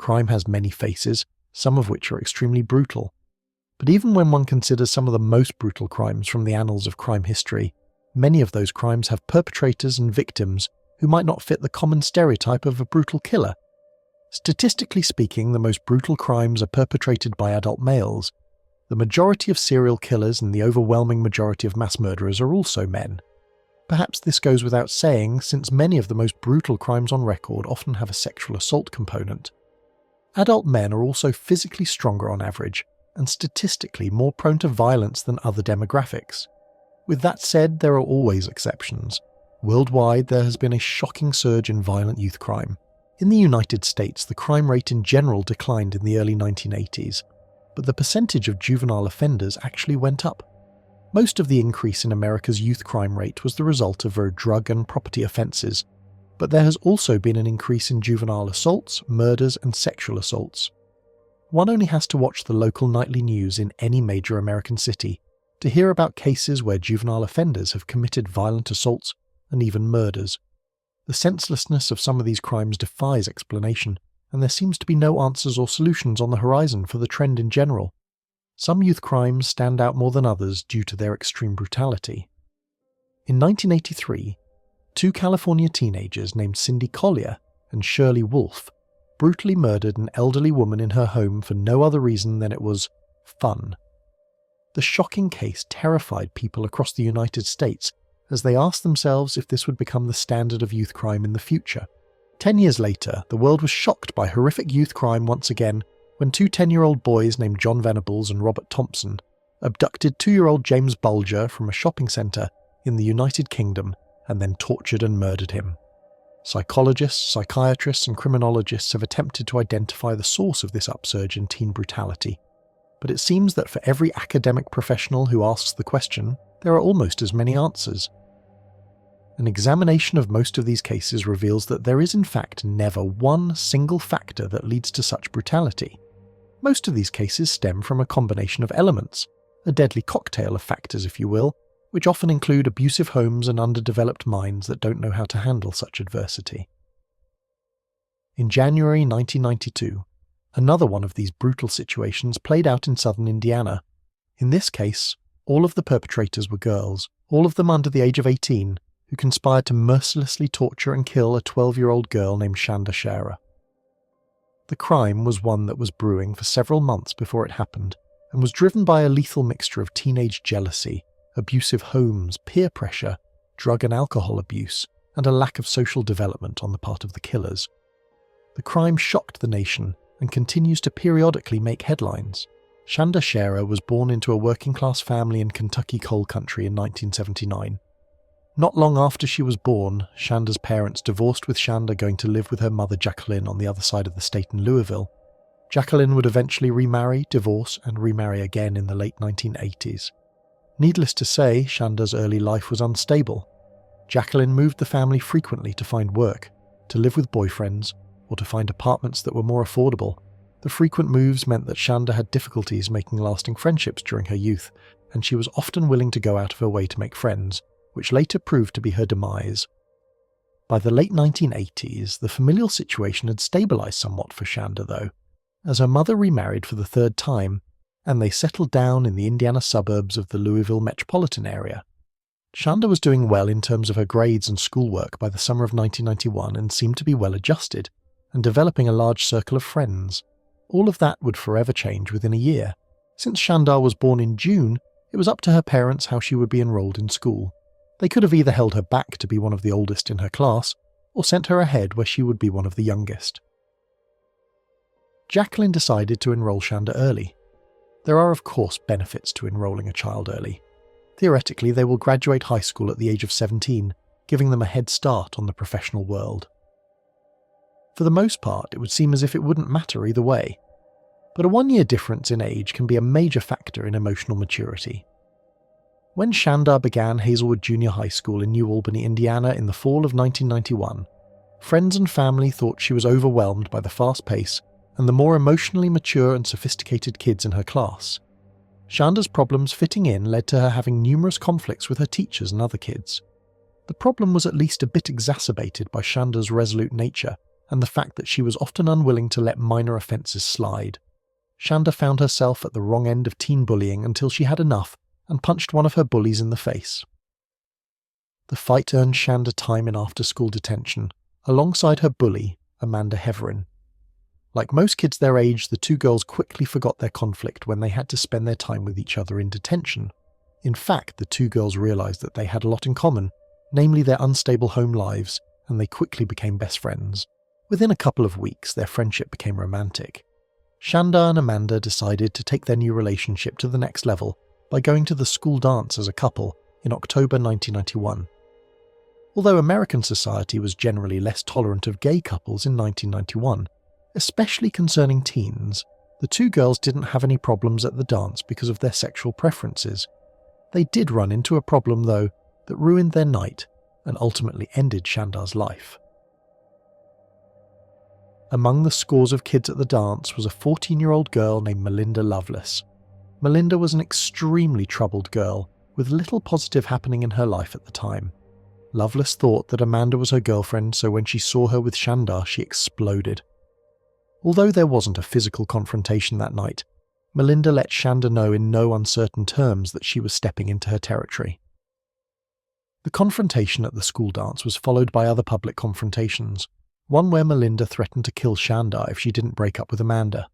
crime has many faces, some of which are extremely brutal. But even when one considers some of the most brutal crimes from the annals of crime history, many of those crimes have perpetrators and victims who might not fit the common stereotype of a brutal killer. Statistically speaking, the most brutal crimes are perpetrated by adult males. The majority of serial killers and the overwhelming majority of mass murderers are also men. Perhaps this goes without saying, since many of the most brutal crimes on record often have a sexual assault component. Adult men are also physically stronger on average, and statistically more prone to violence than other demographics. With that said, there are always exceptions. Worldwide, there has been a shocking surge in violent youth crime. In the United States, the crime rate in general declined in the early 1980s, but the percentage of juvenile offenders actually went up. Most of the increase in America's youth crime rate was the result of drug and property offences, but there has also been an increase in juvenile assaults, murders and sexual assaults. One only has to watch the local nightly news in any major American city to hear about cases where juvenile offenders have committed violent assaults and even murders. The senselessness of some of these crimes defies explanation, and there seems to be no answers or solutions on the horizon for the trend in general. Some youth crimes stand out more than others due to their extreme brutality. In 1983, two California teenagers named Cindy Collier and Shirley Wolfe brutally murdered an elderly woman in her home for no other reason than it was fun. The shocking case terrified people across the United States as they asked themselves if this would become the standard of youth crime in the future. 10 years later, the world was shocked by horrific youth crime once again when two 10-year-old boys named John Venables and Robert Thompson abducted 2-year-old James Bulger from a shopping centre in the United Kingdom and then tortured and murdered him. Psychologists, psychiatrists and criminologists have attempted to identify the source of this upsurge in teen brutality, but it seems that for every academic professional who asks the question, there are almost as many answers. An examination of most of these cases reveals that there is in fact never one single factor that leads to such brutality. Most of these cases stem from a combination of elements, a deadly cocktail of factors if you will, which often include abusive homes and underdeveloped minds that don't know how to handle such adversity. In January 1992, another one of these brutal situations played out in southern Indiana. In this case, all of the perpetrators were girls, all of them under the age of 18, who conspired to mercilessly torture and kill a 12-year-old girl named Shanda Sharer. The crime was one that was brewing for several months before it happened, and was driven by a lethal mixture of teenage jealousy, abusive homes, peer pressure, drug and alcohol abuse, and a lack of social development on the part of the killers. The crime shocked the nation and continues to periodically make headlines. Shanda Sharer was born into a working-class family in Kentucky coal country in 1979. Not long after she was born, Shanda's parents divorced, with Shanda going to live with her mother Jacqueline on the other side of the state in Louisville. Jacqueline would eventually remarry, divorce, and remarry again in the late 1980s. Needless to say, Shanda's early life was unstable. Jacqueline moved the family frequently to find work, to live with boyfriends, or to find apartments that were more affordable. The frequent moves meant that Shanda had difficulties making lasting friendships during her youth, and she was often willing to go out of her way to make friends, which later proved to be her demise. By the late 1980s, the familial situation had stabilized somewhat for Shanda though, as her mother remarried for the third time, and they settled down in the Indiana suburbs of the Louisville metropolitan area. Shanda was doing well in terms of her grades and schoolwork by the summer of 1991 and seemed to be well adjusted, and developing a large circle of friends. All of that would forever change within a year. Since Shanda was born in June, it was up to her parents how she would be enrolled in school. They could have either held her back to be one of the oldest in her class, or sent her ahead where she would be one of the youngest. Jacqueline decided to enroll Shanda early. There are of course benefits to enrolling a child early. Theoretically, they will graduate high school at the age of 17, giving them a head start on the professional world. For the most part, it would seem as if it wouldn't matter either way. But a 1-year difference in age can be a major factor in emotional maturity. When Shanda began Hazelwood Junior High School in New Albany, Indiana in the fall of 1991, friends and family thought she was overwhelmed by the fast pace and the more emotionally mature and sophisticated kids in her class. Shanda's problems fitting in led to her having numerous conflicts with her teachers and other kids. The problem was at least a bit exacerbated by Shanda's resolute nature and the fact that she was often unwilling to let minor offences slide. Shanda found herself at the wrong end of teen bullying until she had enough and punched one of her bullies in the face. The fight earned Shanda time in after-school detention, alongside her bully, Amanda Heverin. Like most kids their age, the two girls quickly forgot their conflict when they had to spend their time with each other in detention. In fact, the two girls realised that they had a lot in common, namely their unstable home lives, and they quickly became best friends. Within a couple of weeks, their friendship became romantic. Shanda and Amanda decided to take their new relationship to the next level by going to the school dance as a couple in October 1991. Although American society was generally less tolerant of gay couples in 1991, especially concerning teens, the two girls didn't have any problems at the dance because of their sexual preferences. They did run into a problem, though, that ruined their night and ultimately ended Shanda's life. Among the scores of kids at the dance was a 14-year-old girl named Melinda Loveless. Melinda was an extremely troubled girl, with little positive happening in her life at the time. Loveless thought that Amanda was her girlfriend, so when she saw her with Shanda, she exploded. Although there wasn't a physical confrontation that night, Melinda let Shanda know in no uncertain terms that she was stepping into her territory. The confrontation at the school dance was followed by other public confrontations, one where Melinda threatened to kill Shanda if she didn't break up with Amanda.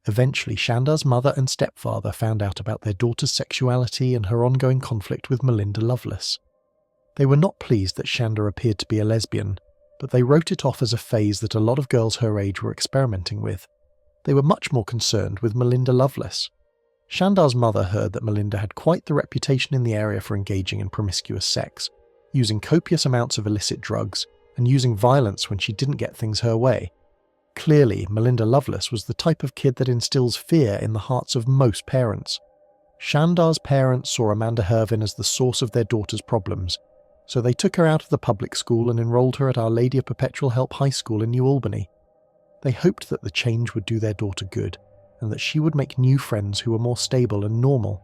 Eventually, Shanda's mother and stepfather found out about their daughter's sexuality and her ongoing conflict with Melinda Loveless. They were not pleased that Shanda appeared to be a lesbian, but they wrote it off as a phase that a lot of girls her age were experimenting with. They were much more concerned with Melinda Loveless. Shanda's mother heard that Melinda had quite the reputation in the area for engaging in promiscuous sex, using copious amounts of illicit drugs, and using violence when she didn't get things her way. Clearly, Melinda Loveless was the type of kid that instills fear in the hearts of most parents. Shanda's parents saw Amanda Hervin as the source of their daughter's problems, so they took her out of the public school and enrolled her at Our Lady of Perpetual Help High School in New Albany. They hoped that the change would do their daughter good, and that she would make new friends who were more stable and normal.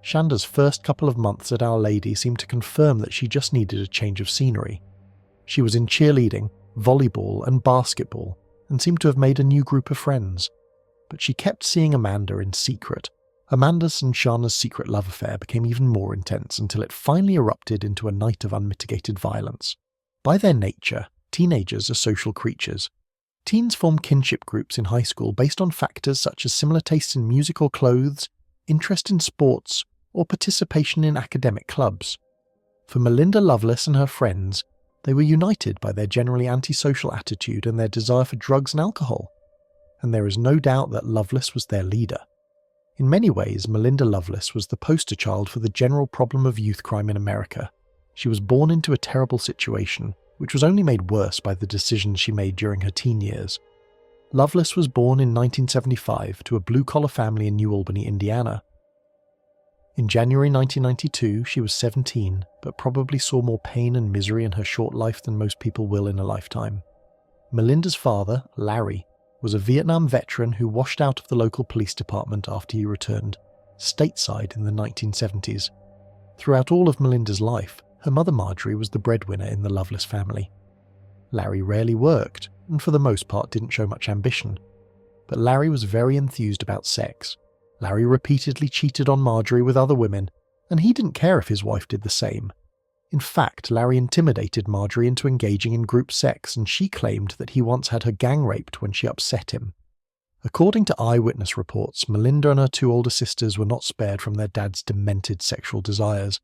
Shanda's first couple of months at Our Lady seemed to confirm that she just needed a change of scenery. She was in cheerleading, volleyball, and basketball, and seemed to have made a new group of friends. But she kept seeing Amanda in secret. Amanda's and Shana's secret love affair became even more intense until it finally erupted into a night of unmitigated violence. By their nature, teenagers are social creatures. Teens form kinship groups in high school based on factors such as similar tastes in music or clothes, interest in sports, or participation in academic clubs. For Melinda Loveless and her friends, they were united by their generally antisocial attitude and their desire for drugs and alcohol. And there is no doubt that Loveless was their leader. In many ways, Melinda Loveless was the poster child for the general problem of youth crime in America. She was born into a terrible situation, which was only made worse by the decisions she made during her teen years. Loveless was born in 1975 to a blue-collar family in New Albany, Indiana. In January 1992, she was 17, but probably saw more pain and misery in her short life than most people will in a lifetime. Melinda's father, Larry, was a Vietnam veteran who washed out of the local police department after he returned, stateside in the 1970s. Throughout all of Melinda's life, her mother Marjorie was the breadwinner in the Loveless family. Larry rarely worked, and for the most part didn't show much ambition. But Larry was very enthused about sex. Larry repeatedly cheated on Marjorie with other women, and he didn't care if his wife did the same. In fact, Larry intimidated Marjorie into engaging in group sex, and she claimed that he once had her gang raped when she upset him. According to eyewitness reports, Melinda and her two older sisters were not spared from their dad's demented sexual desires.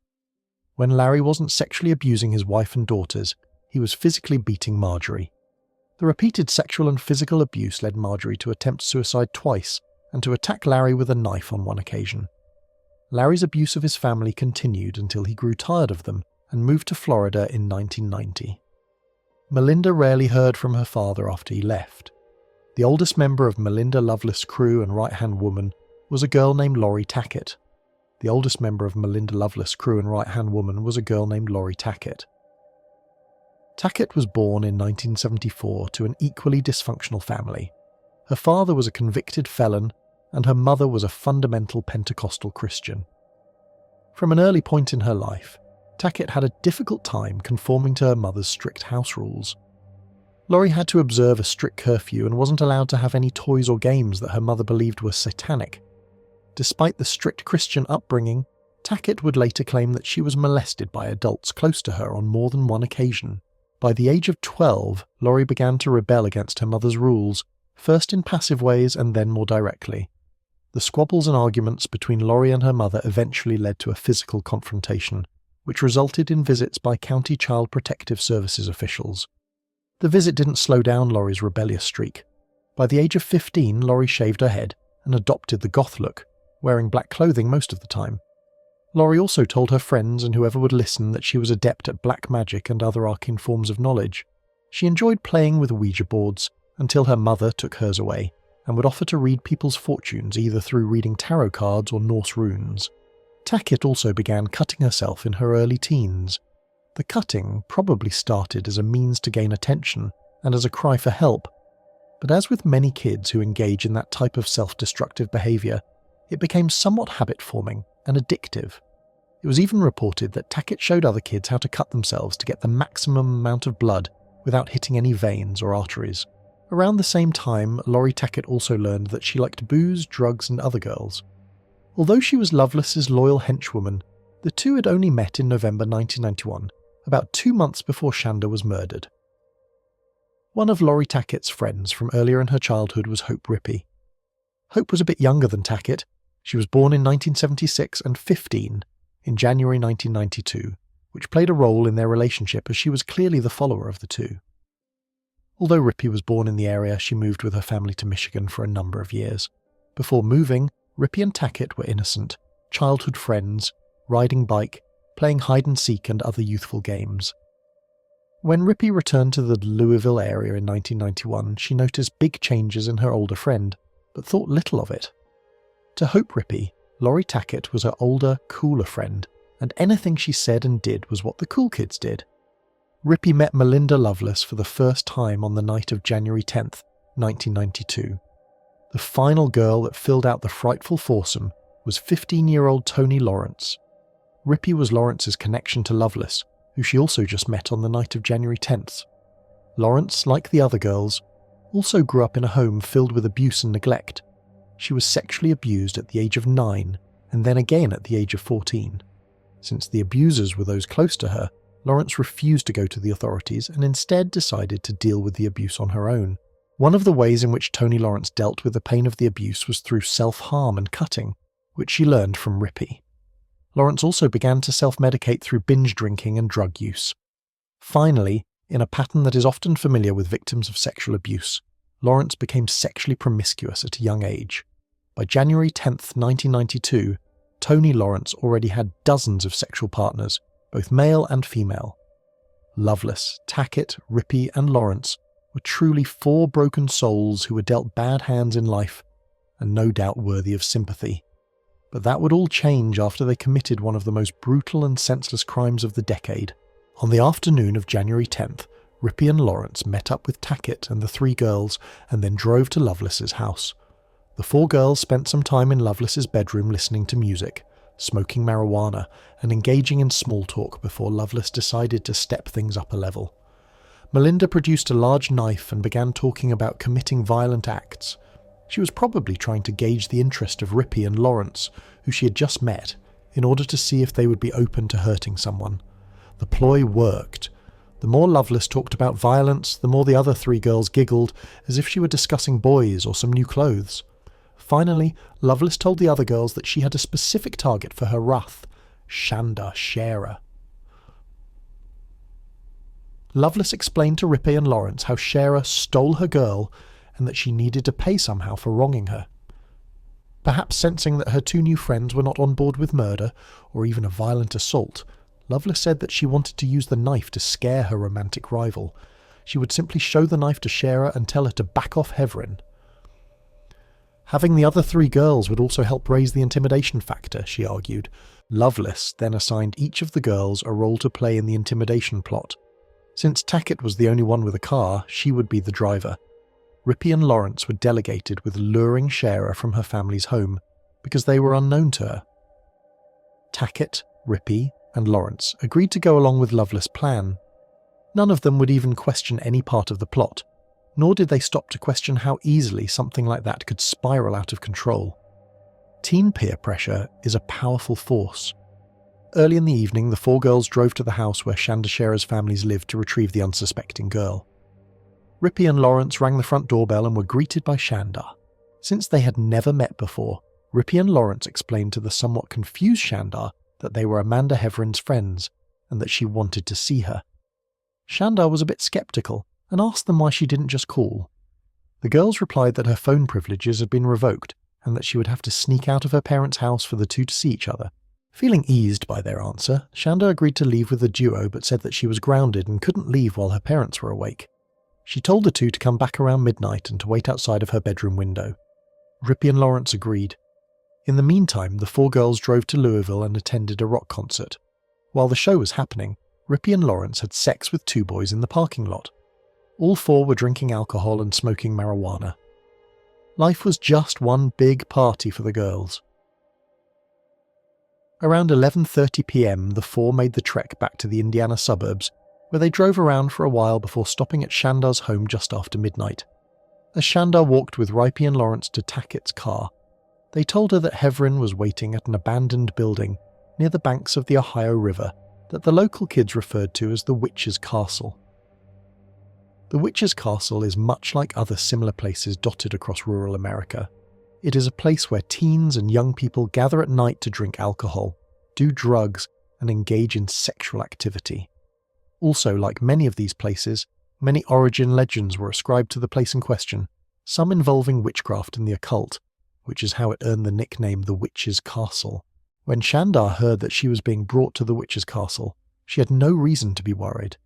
When Larry wasn't sexually abusing his wife and daughters, he was physically beating Marjorie. The repeated sexual and physical abuse led Marjorie to attempt suicide twice, and to attack Larry with a knife on one occasion. Larry's abuse of his family continued until he grew tired of them and moved to Florida in 1990. Melinda rarely heard from her father after he left. The oldest member of Melinda Loveless' crew and right-hand woman was a girl named Lori Tackett. The oldest member of Melinda Loveless' crew and right-hand woman was a girl named Lori Tackett. Tackett was born in 1974 to an equally dysfunctional family. Her father was a convicted felon, and her mother was a fundamental Pentecostal Christian. From an early point in her life, Tackett had a difficult time conforming to her mother's strict house rules. Laurie had to observe a strict curfew and wasn't allowed to have any toys or games that her mother believed were satanic. Despite the strict Christian upbringing, Tackett would later claim that she was molested by adults close to her on more than one occasion. By the age of 12, Laurie began to rebel against her mother's rules, first in passive ways and then more directly. The squabbles and arguments between Laurie and her mother eventually led to a physical confrontation, which resulted in visits by County Child Protective Services officials. The visit didn't slow down Laurie's rebellious streak. By the age of 15, Laurie shaved her head and adopted the goth look, wearing black clothing most of the time. Laurie also told her friends and whoever would listen that she was adept at black magic and other arcane forms of knowledge. She enjoyed playing with Ouija boards until her mother took hers away and would offer to read people's fortunes either through reading tarot cards or Norse runes. Tackett also began cutting herself in her early teens. The cutting probably started as a means to gain attention and as a cry for help, but as with many kids who engage in that type of self-destructive behaviour, it became somewhat habit-forming and addictive. It was even reported that Tackett showed other kids how to cut themselves to get the maximum amount of blood without hitting any veins or arteries. Around the same time, Laurie Tackett also learned that she liked booze, drugs and other girls. Although she was Lovelace's loyal henchwoman, the two had only met in November 1991, about 2 months before Shanda was murdered. One of Laurie Tackett's friends from earlier in her childhood was Hope Rippey. Hope was a bit younger than Tackett. She was born in 1976 and 15 in January 1992, which played a role in their relationship as she was clearly the follower of the two. Although Rippey was born in the area, she moved with her family to Michigan for a number of years. Before moving, Rippey and Tackett were innocent, childhood friends, riding bike, playing hide-and-seek and other youthful games. When Rippey returned to the Louisville area in 1991, she noticed big changes in her older friend, but thought little of it. To Hope Rippey, Laurie Tackett was her older, cooler friend, and anything she said and did was what the cool kids did. Rippey met Melinda Lovelace for the first time on the night of January 10th, 1992. The final girl that filled out the frightful foursome was 15-year-old Toni Lawrence. Rippey was Lawrence's connection to Lovelace, who she also just met on the night of January 10th. Lawrence, like the other girls, also grew up in a home filled with abuse and neglect. She was sexually abused at the age of 9 and then again at the age of 14. Since the abusers were those close to her, Lawrence refused to go to the authorities and instead decided to deal with the abuse on her own. One of the ways in which Toni Lawrence dealt with the pain of the abuse was through self-harm and cutting, which she learned from Rippey. Lawrence also began to self-medicate through binge drinking and drug use. Finally, in a pattern that is often familiar with victims of sexual abuse, Lawrence became sexually promiscuous at a young age. By January 10th, 1992, Toni Lawrence already had dozens of sexual partners, both male and female. Lovelace, Tackett, Rippey and Lawrence were truly 4 broken souls who were dealt bad hands in life, and no doubt worthy of sympathy. But that would all change after they committed one of the most brutal and senseless crimes of the decade. On the afternoon of January 10th, Rippey and Lawrence met up with Tackett and the 3 girls and then drove to Lovelace's house. The 4 girls spent some time in Lovelace's bedroom listening to music, smoking marijuana, and engaging in small talk before Lovelace decided to step things up a level. Melinda produced a large knife and began talking about committing violent acts. She was probably trying to gauge the interest of Rippey and Lawrence, who she had just met, in order to see if they would be open to hurting someone. The ploy worked. The more Lovelace talked about violence, the more the other 3 girls giggled, as if she were discussing boys or some new clothes. Finally, Lovelace told the other girls that she had a specific target for her wrath: Shanda Sharer. Lovelace explained to Rippey and Lawrence how Sharer stole her girl and that she needed to pay somehow for wronging her. Perhaps sensing that her 2 new friends were not on board with murder, or even a violent assault, Lovelace said that she wanted to use the knife to scare her romantic rival. She would simply show the knife to Sharer and tell her to back off Heverin. Having the other 3 girls would also help raise the intimidation factor, she argued. Lovelace then assigned each of the girls a role to play in the intimidation plot. Since Tackett was the only one with a car, she would be the driver. Rippey and Lawrence were delegated with luring Sharer from her family's home, because they were unknown to her. Tackett, Rippey, and Lawrence agreed to go along with Lovelace's plan. None of them would even question any part of the plot, nor did they stop to question how easily something like that could spiral out of control. Teen peer pressure is a powerful force. Early in the evening, the four girls drove to the house where Chandrasekhara's families lived to retrieve the unsuspecting girl. Rippy and Lawrence rang the front doorbell and were greeted by Shandar. Since they had never met before, Rippy and Lawrence explained to the somewhat confused Shandar that they were Amanda Heveren's friends and that she wanted to see her. Shandar was a bit sceptical and asked them why she didn't just call. The girls replied that her phone privileges had been revoked and that she would have to sneak out of her parents' house for the two to see each other. Feeling eased by their answer, Shandar agreed to leave with the duo but said that she was grounded and couldn't leave while her parents were awake. She told the two to come back around midnight and to wait outside of her bedroom window. Rippy and Lawrence agreed. In the meantime, the four girls drove to Louisville and attended a rock concert. While the show was happening, Rippy and Lawrence had sex with two boys in the parking lot. All four were drinking alcohol and smoking marijuana. Life was just one big party for the girls. Around 11:30 p.m, the four made the trek back to the Indiana suburbs, where they drove around for a while before stopping at Shandar's home just after midnight. As Shandar walked with Rippy and Lawrence to Tackett's car, they told her that Heveren was waiting at an abandoned building near the banks of the Ohio River that the local kids referred to as the Witch's Castle. The Witch's Castle is much like other similar places dotted across rural America. It is a place where teens and young people gather at night to drink alcohol, do drugs, and engage in sexual activity. Also, like many of these places, many origin legends were ascribed to the place in question, some involving witchcraft and the occult, which is how it earned the nickname the Witch's Castle. When Shandar heard that she was being brought to the Witch's Castle, she had no reason to be worried.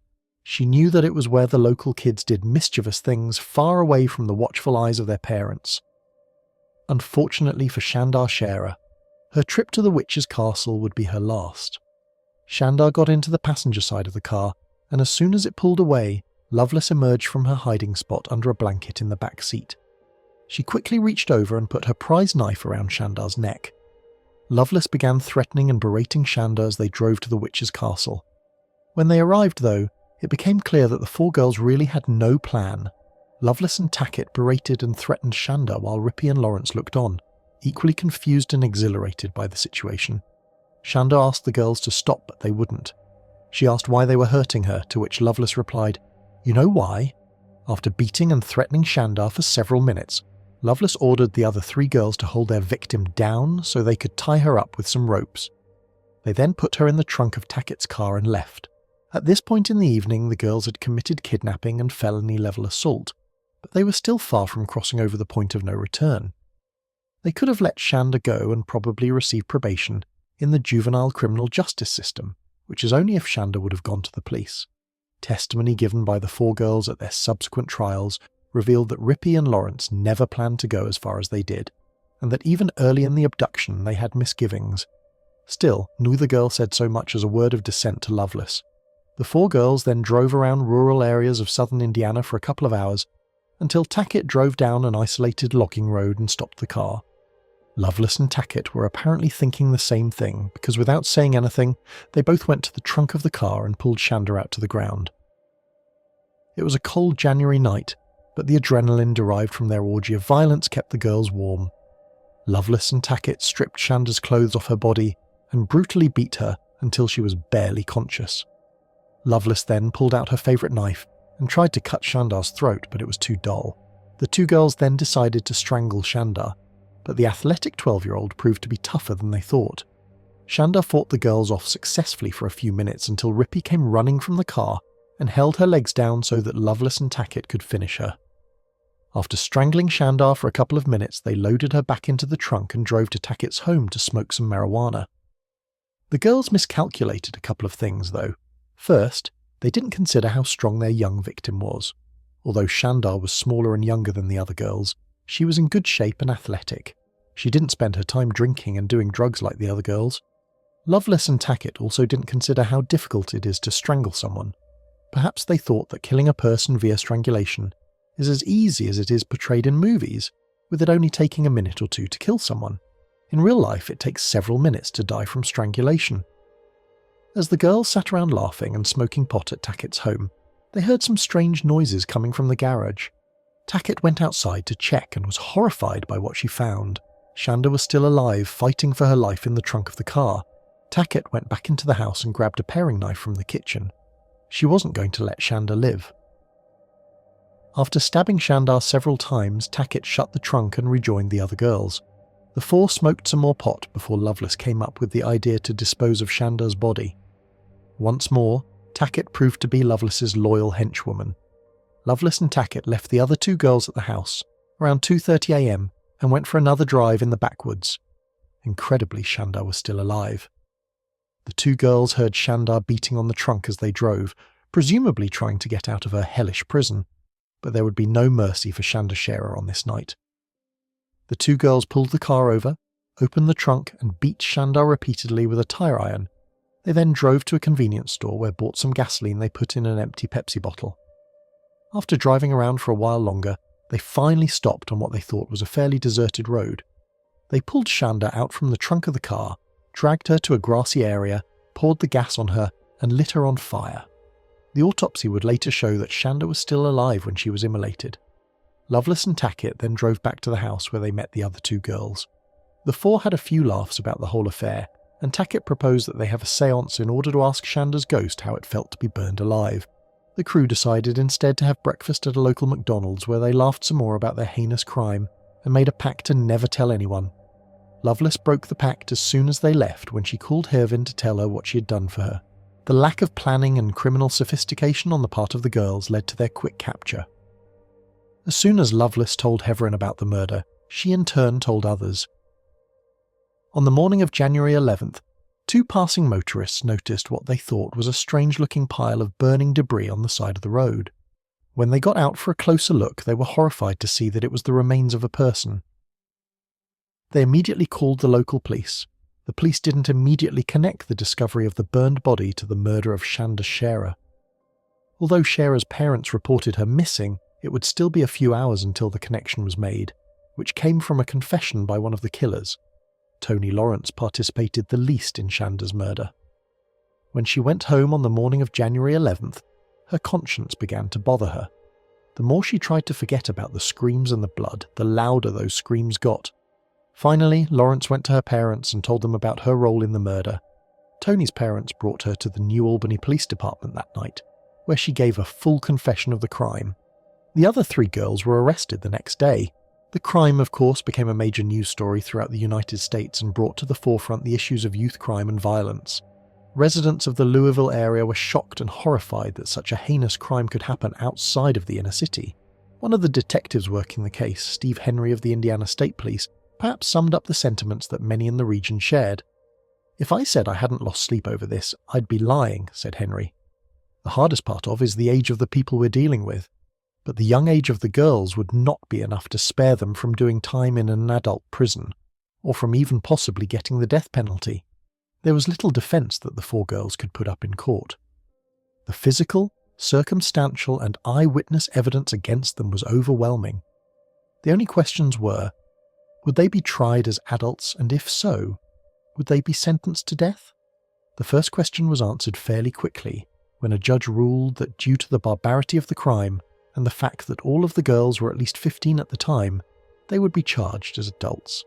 She knew that it was where the local kids did mischievous things far away from the watchful eyes of their parents. Unfortunately for Shandar Shera, her trip to the Witch's Castle would be her last. Shandar got into the passenger side of the car, and as soon as it pulled away, Loveless emerged from her hiding spot under a blanket in the back seat. She quickly reached over and put her prize knife around Shandar's neck. Loveless began threatening and berating Shandar as they drove to the Witch's Castle. When they arrived, though, it became clear that the four girls really had no plan. Loveless and Tackett berated and threatened Shandar while Rippy and Lawrence looked on, equally confused and exhilarated by the situation. Shandar asked the girls to stop, but they wouldn't. She asked why they were hurting her, to which Loveless replied, "You know why?" After beating and threatening Shandar for several minutes, Loveless ordered the other three girls to hold their victim down so they could tie her up with some ropes. They then put her in the trunk of Tackett's car and left. At this point in the evening, the girls had committed kidnapping and felony-level assault, but they were still far from crossing over the point of no return. They could have let Shandar go and probably receive probation in the juvenile criminal justice system, which is only if Shandar would have gone to the police. Testimony given by the four girls at their subsequent trials revealed that Rippy and Lawrence never planned to go as far as they did, and that even early in the abduction they had misgivings. Still, neither girl said so much as a word of dissent to Loveless. The four girls then drove around rural areas of southern Indiana for a couple of hours, until Tackett drove down an isolated logging road and stopped the car. Loveless and Tackett were apparently thinking the same thing, because without saying anything, they both went to the trunk of the car and pulled Shandar out to the ground. It was a cold January night, but the adrenaline derived from their orgy of violence kept the girls warm. Loveless and Tackett stripped Shandar's clothes off her body and brutally beat her until she was barely conscious. Loveless then pulled out her favourite knife and tried to cut Shandar's throat, but it was too dull. The two girls then decided to strangle Shandar, but the athletic 12-year-old proved to be tougher than they thought. Shandar fought the girls off successfully for a few minutes until Rippy came running from the car and held her legs down so that Loveless and Tackett could finish her. After strangling Shandar for a couple of minutes, they loaded her back into the trunk and drove to Tackett's home to smoke some marijuana. The girls miscalculated a couple of things, though. First, they didn't consider how strong their young victim was. Although Shandar was smaller and younger than the other girls, she was in good shape and athletic. She didn't spend her time drinking and doing drugs like the other girls. Loveless and Tackett also didn't consider how difficult it is to strangle someone. Perhaps they thought that killing a person via strangulation is as easy as it is portrayed in movies, with it only taking a minute or two to kill someone. In real life, it takes several minutes to die from strangulation. As the girls sat around laughing and smoking pot at Tackett's home, they heard some strange noises coming from the garage. Tackett went outside to check and was horrified by what she found. Shanda was still alive, fighting for her life in the trunk of the car. Tackett went back into the house and grabbed a paring knife from the kitchen. She wasn't going to let Shanda live. After stabbing Shandar several times, Tackett shut the trunk and rejoined the other girls. The four smoked some more pot before Lovelace came up with the idea to dispose of Shandar's body. Once more, Tackett proved to be Lovelace's loyal henchwoman. Lovelace and Tackett left the other two girls at the house around 2:30 a.m. and went for another drive in the backwoods. Incredibly, Shandar was still alive. The two girls heard Shandar beating on the trunk as they drove, presumably trying to get out of her hellish prison, but there would be no mercy for Shanda Sharer on this night. The two girls pulled the car over, opened the trunk and beat Shandar repeatedly with a tire iron. They then drove to a convenience store where bought some gasoline they put in an empty Pepsi bottle. After driving around for a while longer, they finally stopped on what they thought was a fairly deserted road. They pulled Shanda out from the trunk of the car, dragged her to a grassy area, poured the gas on her, and lit her on fire. The autopsy would later show that Shanda was still alive when she was immolated. Lovelace and Tackett then drove back to the house where they met the other two girls. The four had a few laughs about the whole affair, and Tackett proposed that they have a séance in order to ask Shanda's ghost how it felt to be burned alive. The crew decided instead to have breakfast at a local McDonald's where they laughed some more about their heinous crime and made a pact to never tell anyone. Lovelace broke the pact as soon as they left when she called Hervin to tell her what she had done for her. The lack of planning and criminal sophistication on the part of the girls led to their quick capture. As soon as Lovelace told Hervin about the murder, she in turn told others. On the morning of January 11th, two passing motorists noticed what they thought was a strange-looking pile of burning debris on the side of the road. When they got out for a closer look, they were horrified to see that it was the remains of a person. They immediately called the local police. The police didn't immediately connect the discovery of the burned body to the murder of Shanda Sharer. Although Sharer's parents reported her missing, it would still be a few hours until the connection was made, which came from a confession by one of the killers. Tony Lawrence participated the least in Shanda's murder. When she went home on the morning of January 11th, her conscience began to bother her. The more she tried to forget about the screams and the blood, the louder those screams got. Finally, Lawrence went to her parents and told them about her role in the murder. Tony's parents brought her to the New Albany Police Department that night, where she gave a full confession of the crime. The other three girls were arrested the next day. The crime, of course, became a major news story throughout the United States and brought to the forefront the issues of youth crime and violence. Residents of the Louisville area were shocked and horrified that such a heinous crime could happen outside of the inner city. One of the detectives working the case, Steve Henry of the Indiana State Police, perhaps summed up the sentiments that many in the region shared. "If I said I hadn't lost sleep over this, I'd be lying," said Henry. "The hardest part of is the age of the people we're dealing with. But the young age of the girls would not be enough to spare them from doing time in an adult prison, or from even possibly getting the death penalty. There was little defense that the four girls could put up in court. The physical, circumstantial, and eyewitness evidence against them was overwhelming. The only questions were, would they be tried as adults, and if so, would they be sentenced to death? The first question was answered fairly quickly, when a judge ruled that due to the barbarity of the crime, and the fact that all of the girls were at least 15 at the time, they would be charged as adults.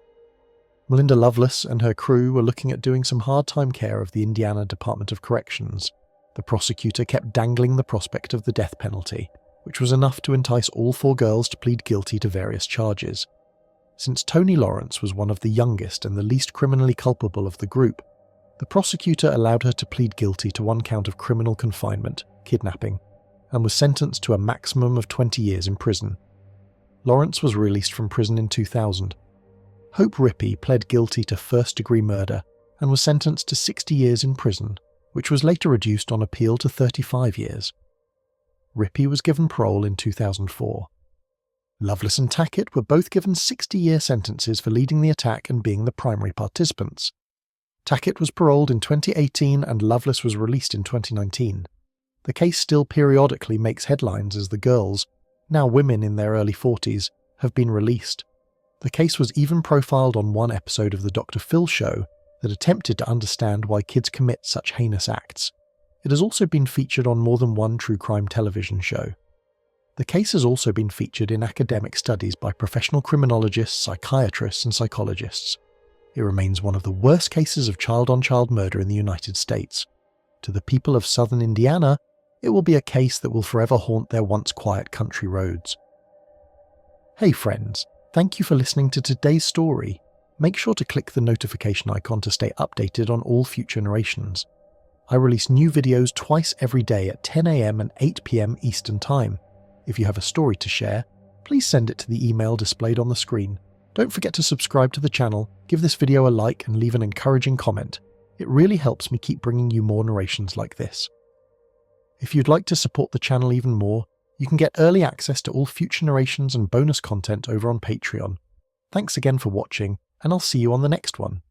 Melinda Lovelace and her crew were looking at doing some hard-time care of the Indiana Department of Corrections. The prosecutor kept dangling the prospect of the death penalty, which was enough to entice all four girls to plead guilty to various charges. Since Tony Lawrence was one of the youngest and the least criminally culpable of the group, the prosecutor allowed her to plead guilty to one count of criminal confinement, kidnapping, and was sentenced to a maximum of 20 years in prison. Lawrence was released from prison in 2000. Hope Rippey pled guilty to first-degree murder and was sentenced to 60 years in prison, which was later reduced on appeal to 35 years. Rippey was given parole in 2004. Lovelace and Tackett were both given 60-year sentences for leading the attack and being the primary participants. Tackett was paroled in 2018 and Lovelace was released in 2019. The case still periodically makes headlines as the girls, now women in their early 40s, have been released. The case was even profiled on one episode of the Dr. Phil show that attempted to understand why kids commit such heinous acts. It has also been featured on more than one true crime television show. The case has also been featured in academic studies by professional criminologists, psychiatrists, and psychologists. It remains one of the worst cases of child-on-child murder in the United States. To the people of southern Indiana, it will be a case that will forever haunt their once quiet country roads. Hey friends, thank you for listening to today's story. Make sure to click the notification icon to stay updated on all future narrations. I release new videos twice every day at 10 AM and 8 PM Eastern Time. If you have a story to share, please send it to the email displayed on the screen. Don't forget to subscribe to the channel, give this video a like and leave an encouraging comment. It really helps me keep bringing you more narrations like this. If you'd like to support the channel even more, you can get early access to all future narrations and bonus content over on Patreon. Thanks again for watching, and I'll see you on the next one.